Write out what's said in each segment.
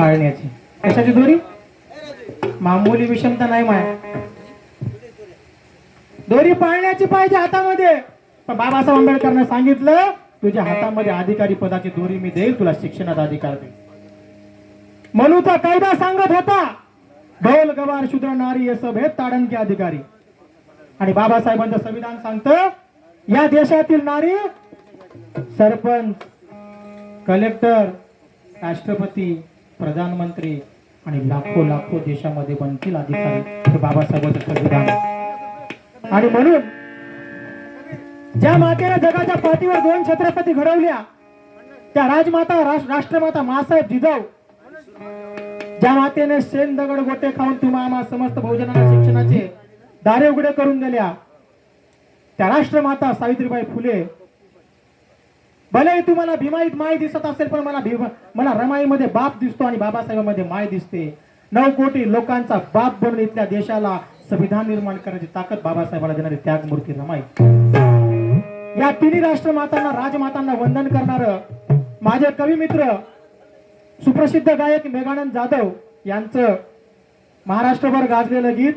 पाळण्याची. कशाची दोरी? मामूली विषमता नाही माया, दोरी पाळण्याची पाहिजे हातामध्ये. पण बाबासाहेब आंबेडकरांनी सांगितलं तुझ्या हातामध्ये अधिकारी पदाची दोरी मी देईल, तुला शिक्षणात अधिकार देईल. मनूचा कायदा सांगत होता ढोल गवार शूद्र नारी हे सब हे ताडण के अधिकारी. आणि बाबासाहेबांचं संविधान सांगतं या देशातील नारी सरपंच, कलेक्टर, राष्ट्रपती, प्रधानमंत्री आणि लाखो लाखो देशामध्ये बनतील अधिकारी. हे बाबासाहेबांचं संविधान. आणि म्हणून ज्या मातेने जगाच्या पाठीवर 2 छत्रपती घडवल्या त्या राजमाता राष्ट्रमाता मासाहेब जिजाऊ, ज्या मातेने शेण दगड गोटे खाऊन तुम्हा आम्हा समस्त बहुजनांना शिक्षणाचे दारे उघडे करून दिल्या त्या राष्ट्रमाता सावित्रीबाई फुले. भले तुम्हाला भीमाईत माय दिसत असेल पण मला रमाईमध्ये बाप दिसतो आणि बाबासाहेबांमध्ये माय दिसते. 9 कोटी लोकांचा बाप बनून इथल्या देशाला संविधान निर्माण करण्याची ताकद बाबासाहेबांना देणारी त्यागमूर्ती रमाई. या तिन्ही राष्ट्रमातांना राजमातांना वंदन करणार माझे कवी मित्र सुप्रसिद्ध गायक मेघानंद जाधव यांचं महाराष्ट्रभर गाजलेलं गीत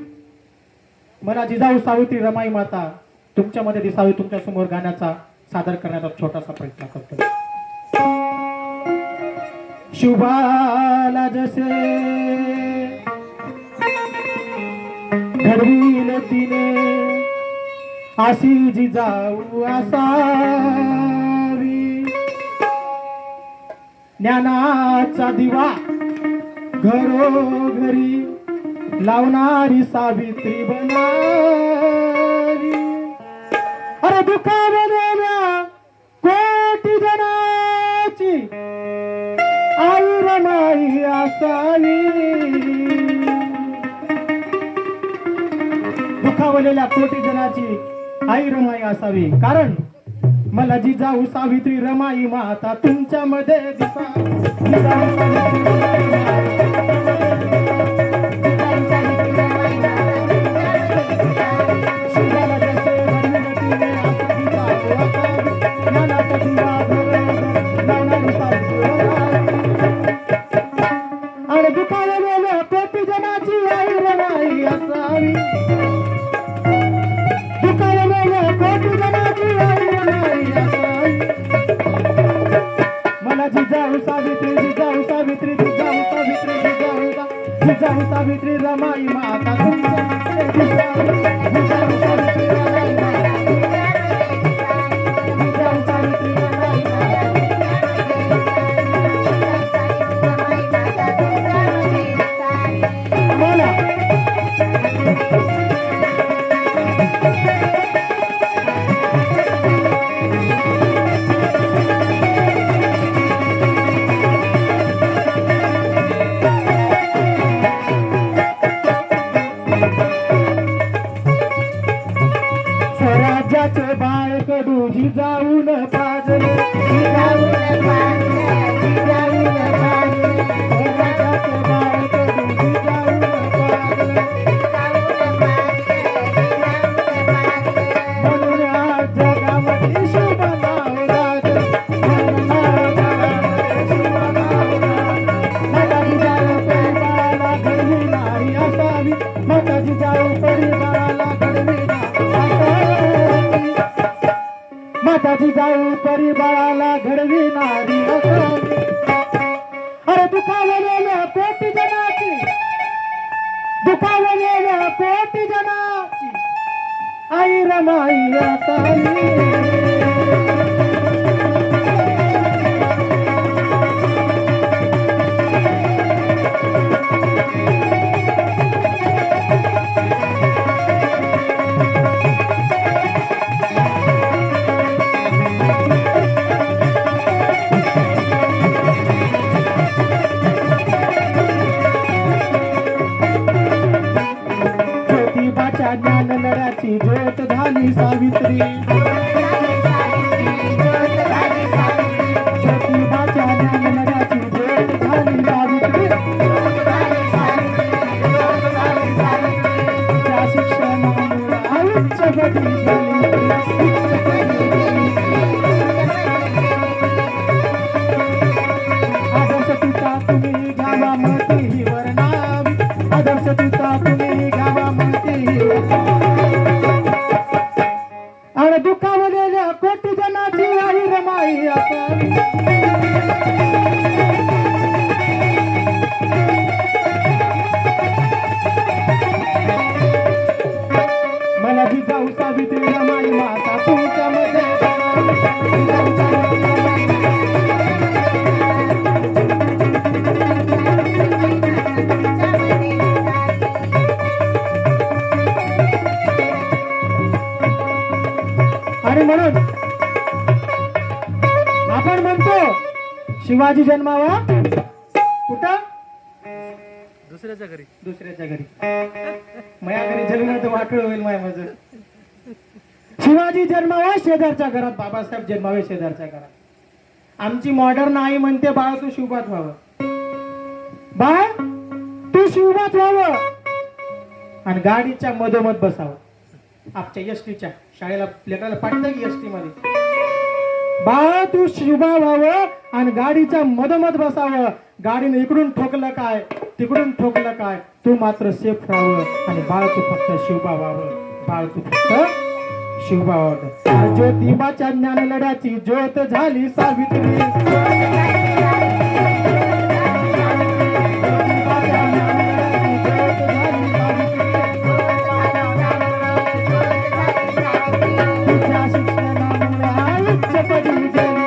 मला जिजाऊ सावित्री रमाई माता तुमच्यामध्ये दिसावी तुमच्या समोर गाण्याचा सादर करण्याचा छोटासा प्रयत्न करतो. शुभाला जसे घडविल तिने अशी जिजाऊ असावी. ज्ञानाचा दिवा घरोघरी लावणारी सावित्री बनावी. अरे दुखावलेल्या कोटी जनाची आई रमाई असावी. दुखावलेल्या कोटी जनाची आई रमाई असावी. कारण मला जिजाऊ सावित्री रमाई माता तुमच्यामध्ये दिसावी. आणि दुखावलेल्या कोटी जनाची आई रमाई असावी. दुखावलेल्या कोटी जनाची आई रमाई असावी. मला जिजाऊ सावित्री जिजाऊ सावित्री जिजाऊ सावित्री जिजाऊ जिजाऊ सावित्री रमाई माता तुमच्यामध्ये दिसावी. जिजाऊ सावित्री रमाई माता जिजाऊ सावित्री रमाई माता स्वराज्याचे बाळ कडू जिजाऊन पाजले. जिजाऊन पाजले जिजाऊन पाजले. स्वराज्याचे बाळ कडू जिजाऊन पाजले. म्हणून आज जगामध्ये शुभ नाव गाजले. माता जिजाऊ परिवाराला घडवी नाही असावी. माता जिजाऊ परिवाराला घडवी माता जिजाऊ परिवाराला घडविणारी असावी. अरे दुखावलेल्या कोटी जनाची दुखावलेल्या कोटी जनाची आई रमाई असावी. ज्ञान नराची ज्योत झाली सावित्री. ज्योतिबाच्या ज्ञान नराची ज्योत झाली सावित्री. त्या शिक्षणामुळे आयुष्य बदली आदर्श पिता तुम्ही घ्यावा शिवाजी जन्मावा कुठं? दुसऱ्याच्या घरी. दुसऱ्याच्या घरी. माया घरी जन्म तर वाटोळ होईल माय माझं. शिवाजी जन्मावा शेजारच्या घरात, बाबासाहेब जन्मावे शेजारच्या घरात. आमची मॉडर्न आई म्हणते बाळ तू शिवबात व्हावं, बाळ तू शिवबात व्हावं आणि गाडीच्या मधोमध बसावं. आपच्या एसटीच्या शाळेला लेकराला पाठवतं की एसटी मध्ये, बाळ तू शिवबा व्हावं आणि गाडीच्या मधोमध बसावं. गाडीने इकडून ठोकलं काय तिकडून ठोकलं काय, तू मात्र सेफ राहावं आणि बाळ तू फक्त शिवबा व्हावं, बाळ तू फक्त शिवबा व्हावं. ज्योतिबाच्या ज्ञान लढ्याची ज्योत झाली सावित्री, तुझ्या शिक्षणामुळे आयुष्य पडली गेली.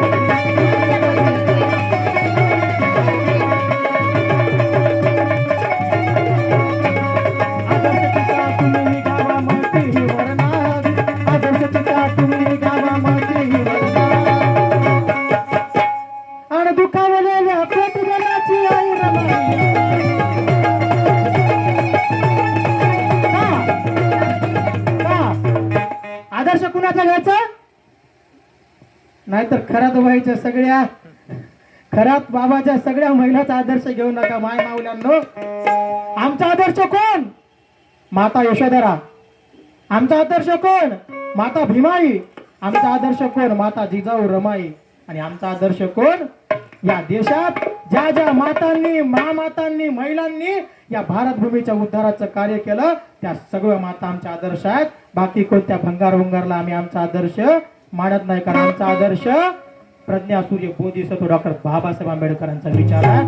आदर्श पिता तुम्ही गावामध्ये ही वर्णावी, आदर्श पिता तुम्ही गावामध्ये ही वर्णावी. आणि दुखावलेल्या पोटगणाची आई रमाई. आदर्श कुणाचा घ्यायचा? नाहीतर खरात व्हायच्या सगळ्या, खरात बाबाच्या सगळ्या महिलाचा आदर्श घेऊ नका माय माऊल्यांनो. आमचा आदर्श कोण? माता यशोधरा. आमचा आदर्श कोण? माता भीमाई. आमचा आदर्श कोण? माता जिजाऊ रमाई. आणि आमचा आदर्श कोण? या देशात ज्या ज्या मातांनी, महामातांनी, महिलांनी या भारत भूमीच्या उद्धाराचं कार्य केलं त्या सगळ्या माता आमच्या आदर्श आहेत. बाकी कोणत्या भंगार भंगारला आम्ही आमचा आदर्श मानत नाही, कारण आमचा आदर्श प्रज्ञासूर्य बोधिसत्व डॉक्टर बाबासाहेब आंबेडकरांचा विचार आहे.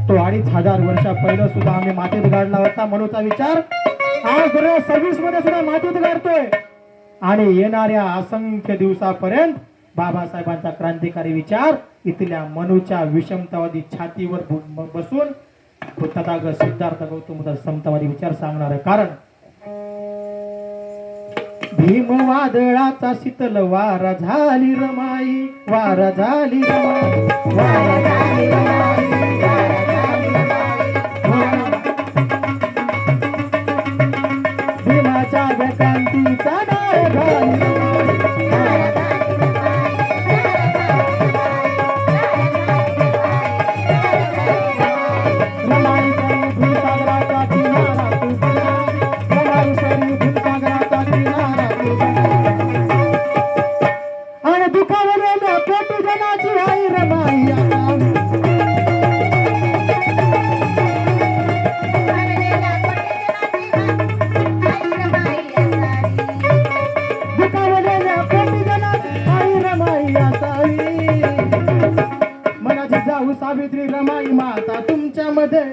तो 2500 वर्षा पहिलं सुद्धा आम्ही मातीत गाडला होता मनूचा विचार. आज 2026 मध्ये सुद्धा मातीत गाडतोय आणि येणाऱ्या असंख्य दिवसापर्यंत बाबासाहेबांचा क्रांतिकारी विचार इथल्या मनूच्या विषमतावादी छातीवर बसून तथागत सिद्धार्थ गौतम समतावादी विचार सांगणार आहे. कारण भीम वादळाचा शीतल वारा झाली रमाई, वारा झाली रमाई, वारा झाली रमाई, भीमाच्या क्रांतीचा डाव झाली सावित्री रमाई माता तुमच्यामध्ये.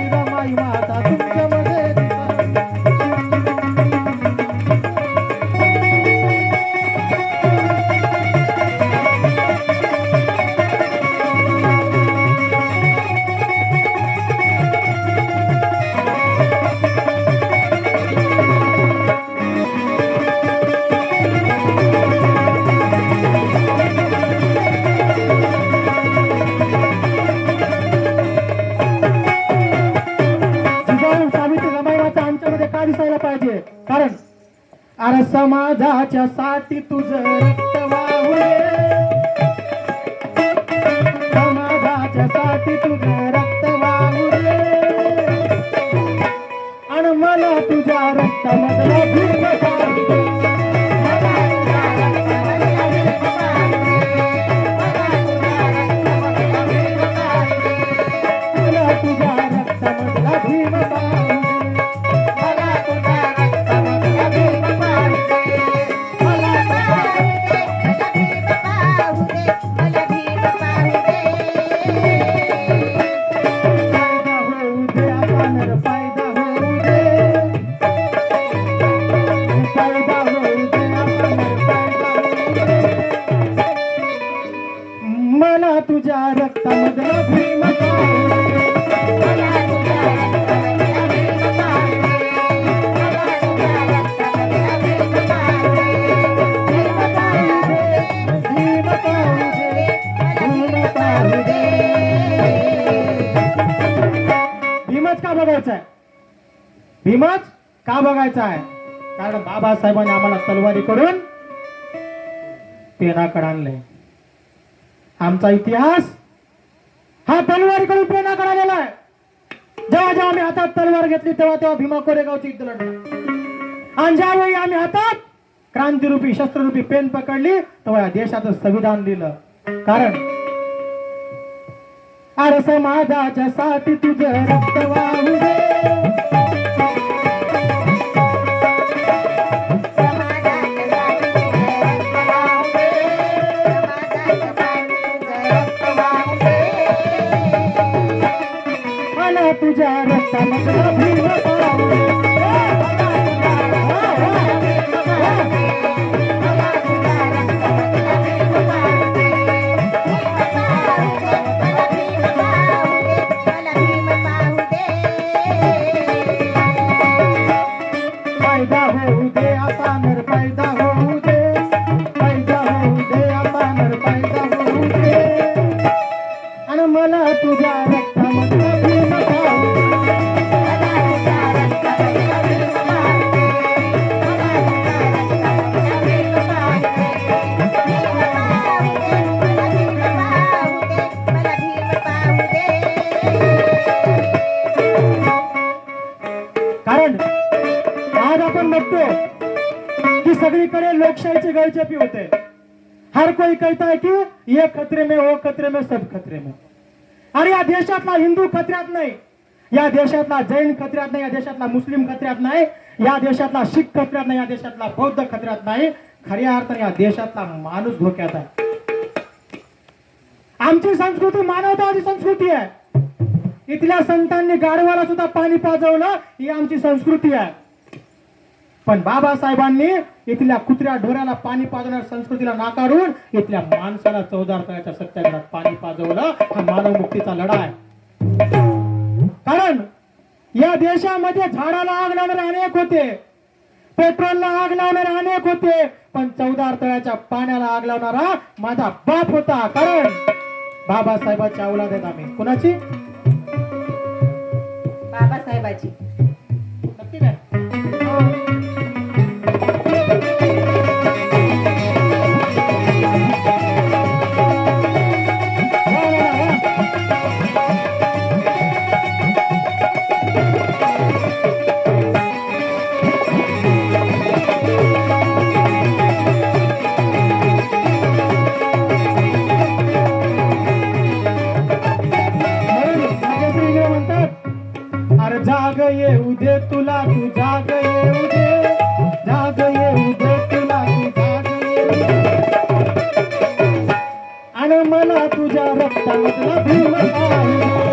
रमाई माता तुमच्यामध्ये. पाहिजे कारण अरे समाजाच्या साठी तुझं रक्त वाहू दे, समाजाच्या साठी तुझं रक्त वाहू दे आणि मला तुझ्या रक्तामधला भीम पाहू दे. मला तुझ्या रक्तामधला भीम पाहू दे. मला तुझ्या रक्तामधला भीम पाहू दे. भीमच का बघायचा आहे? कारण बाबासाहेबांनी आम्हाला तलवारी करून पेनाकडे आणलंय. आमचा इतिहास हा तलवारी करून पेनाकडे आलेला आहे. जेव्हा जेव्हा आम्ही हातात तलवार घेतली तेव्हा तेव्हा भीमा कोरेगावची युद्ध लढलं. आणि ज्यावेळी आम्ही हातात क्रांतिरूपी शस्त्ररूपी पेन पकडली तेव्हा या देशाचं संविधान दिलं. कारण अरे समाजाच्या साठी तुझं रक्त वाहू दे. मला तुझ्या रक्तामधला भीम पाहू दे. पैदा होऊ दे असा नर पैदा होऊ दे. पैदा होऊ दे असा नर पैदा होऊ दे. आणि मला तुझ्या रक्तामधला भीम पाहू दे. कारण आज आपण बघतो की सगळीकडे लोकशाहीची गळचेपी होते. हर कोई कहता है की ये खतरे में वो खतरे में सब खतरे में. अरे या देशातला हिंदू खतऱ्यात नाही, या देशातला जैन खतऱ्यात नाही, या देशातला मुस्लिम खतऱ्यात नाही, या देशातला शीख खतऱ्यात नाही, या देशातला बौद्ध खतऱ्यात नाही. खऱ्या अर्थाने या देशातला माणूस धोक्यात आहे. आमची संस्कृती मानवतावादी संस्कृती आहे. इथल्या संतांनी गाढवाला सुद्धा पाणी पाजवलं ही आमची संस्कृती आहे. पण बाबासाहेबांनी इथल्या कुत्र्या ढोऱ्याला पाणी पाजवणाऱ्या संस्कृतीला नाकारून इथल्या माणसाला 14 तळ्याच्या सत्याग्रहात पाणी पाजवलं. हा मानव मुक्तीचा लढा आहे. कारण या देशामध्ये झाडाला आग लावणारे अनेक होते, पेट्रोलला आग लावणारे अनेक होते, पण 14 तळ्याच्या पाण्याला आग लावणारा माझा बाप होता. कारण बाबासाहेबांची औलाद आहेत आम्ही. कुणाची? बाबासाहेबाची. नक्की काय? जाग येऊ दे तुला तू जाग येऊ दे. जाग येऊ दे तुला तू जाग येऊ दे. आणि मला तुझ्या रक्तामधला भीम पाहू दे.